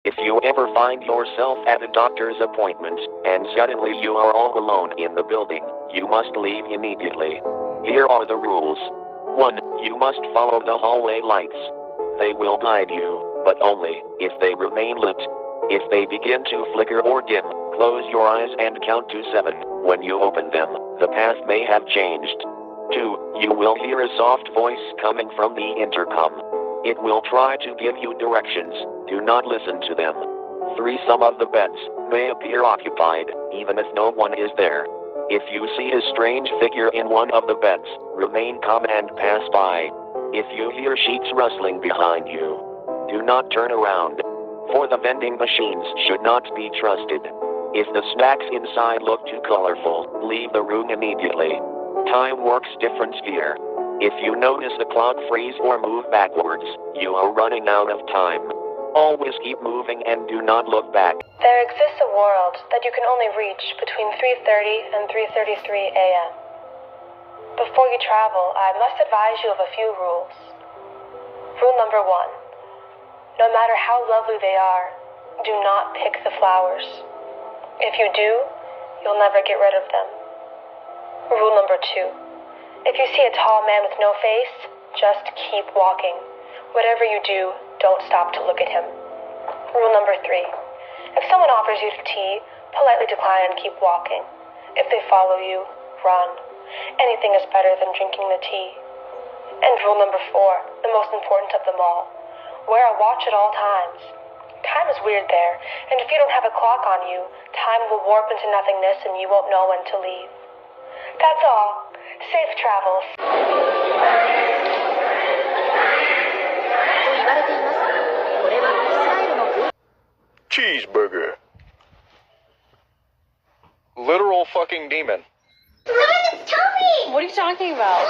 If you ever find yourself at a doctor's appointment, and suddenly you are all alone in the building, you must leave immediately. Here are the rules. 1. You must follow the hallway lights. They will guide you, but only if they remain lit. If they begin to flicker or dim, close your eyes and count to 7. When you open them, the path may have changed. 2. You will hear a soft voice coming from the intercom. It will try to give you directions. Do not listen to them. 3. Some of the beds may appear occupied, even if no one is there. If you see a strange figure in one of the beds, remain calm and pass by. If you hear sheets rustling behind you, do not turn around. For the vending machines should not be trusted. If the snacks inside look too colorful, leave the room immediately. Time works different here. If you notice the clock freeze or move backwards, you are running out of time. Always keep moving and do not look back. There exists a world that you can only reach between 3:30 and 3:33 a.m. Before you travel, I must advise you of a few rules. Rule number 1. No matter how lovely they are, do not pick the flowers. If you do, you'll never get rid of them. Rule number 2. If you see a tall man with no face, just keep walking. Whatever you do, don't stop to look at him. Rule number 3. If someone offers you tea, politely decline and keep walking. If they follow you, run. Anything is better than drinking the tea. And rule number 4, the most important of them all. Wear a watch at all times. Time is weird there, and if you don't have a clock on you, time will warp into nothingness and you won't know when to leave. That's all. Safe travels. Cheeseburger. Literal fucking demon. What are you talking about?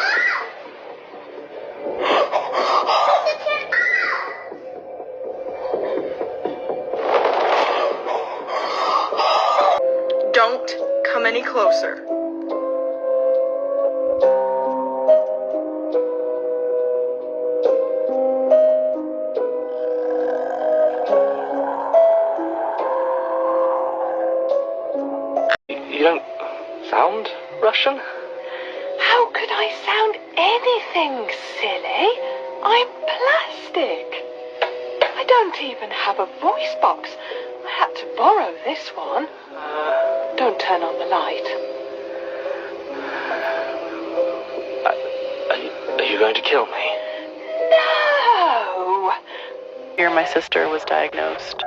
Don't come any closer. You don't sound Russian? How could I sound anything, silly? I'm plastic. I don't even have a voice box. I had to borrow this one. Don't turn on the light. Are you going to kill me? No! Here, my sister was diagnosed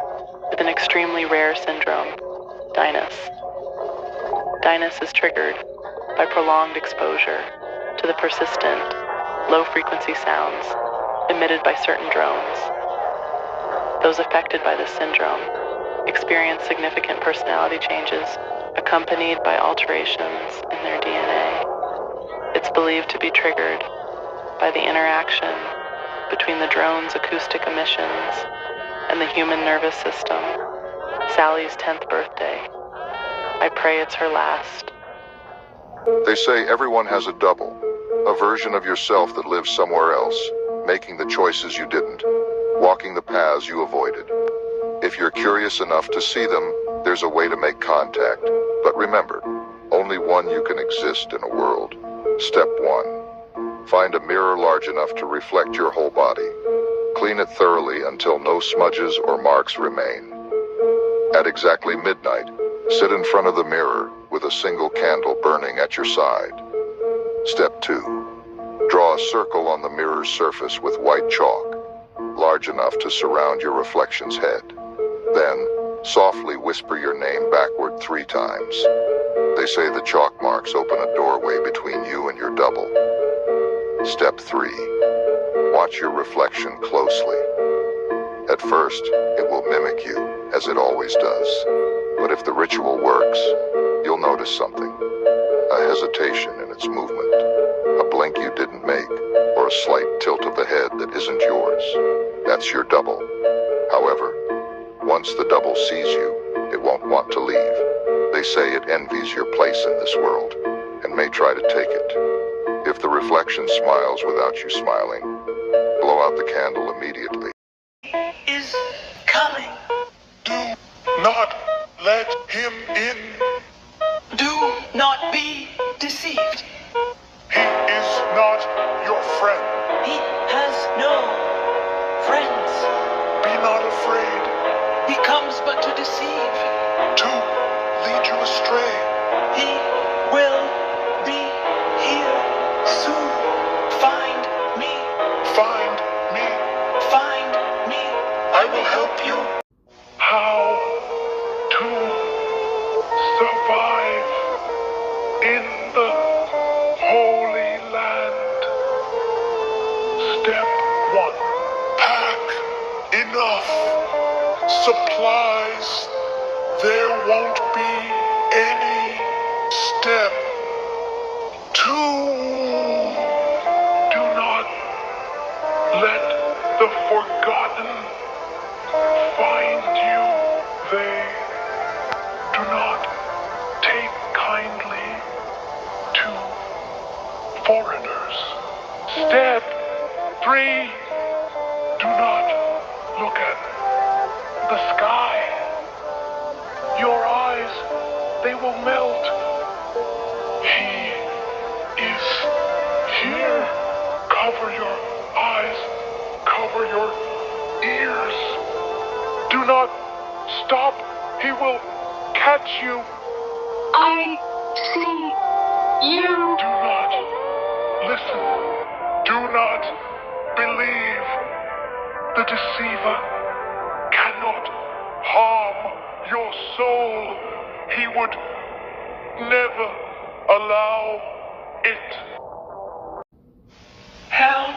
with an extremely rare syndrome, Dinus. Dinus is triggered by prolonged exposure to the persistent, low-frequency sounds emitted by certain drones. Those affected by this syndrome experience significant personality changes accompanied by alterations in their DNA. It's believed to be triggered by the interaction between the drone's acoustic emissions and the human nervous system. Sally's 10th birthday. I pray it's her last. They say everyone has a double, a version of yourself that lives somewhere else, making the choices you didn't, walking the paths you avoided. If you're curious enough to see them, there's a way to make contact. But remember, only one you can exist in a world. Step 1. Find a mirror large enough to reflect your whole body. Clean it thoroughly until no smudges or marks remain. At exactly midnight, sit in front of the mirror with a single candle burning at your side. Step 2. Draw a circle on the mirror's surface with white chalk, large enough to surround your reflection's head. Then, softly whisper your name backward 3 times. They say the chalk marks open a doorway between you and your double. Step 3. Watch your reflection closely. At first, it will mimic you, as it always does. But if the ritual works, you'll notice something. A hesitation in its movement, a blink you didn't make, or a slight tilt of the head that isn't yours. That's your double. However, once the double sees you, it won't want to leave. They say it envies your place in this world, and may try to take it. If the reflection smiles without you smiling, blow out the candle immediately. Is coming. him in. Do not be deceived. He is not your friend. He has no friends. Be not afraid He comes but to deceive. to lead you astray. He will be here soon. Find me. Find me. Find me. I will help you. How to survive in the Holy Land. Step 1. Pack enough supplies. There won't be any. Step 2. Do not let the forgotten find you. They do not take kindly to foreigners. Step 3. Do not look at the sky. Your eyes, they will melt. He is here. Cover your eyes. Cover your ears. Do not stop. He will catch you. I see you. Do not listen. Do not believe. The deceiver cannot harm your soul. He would never allow it. Help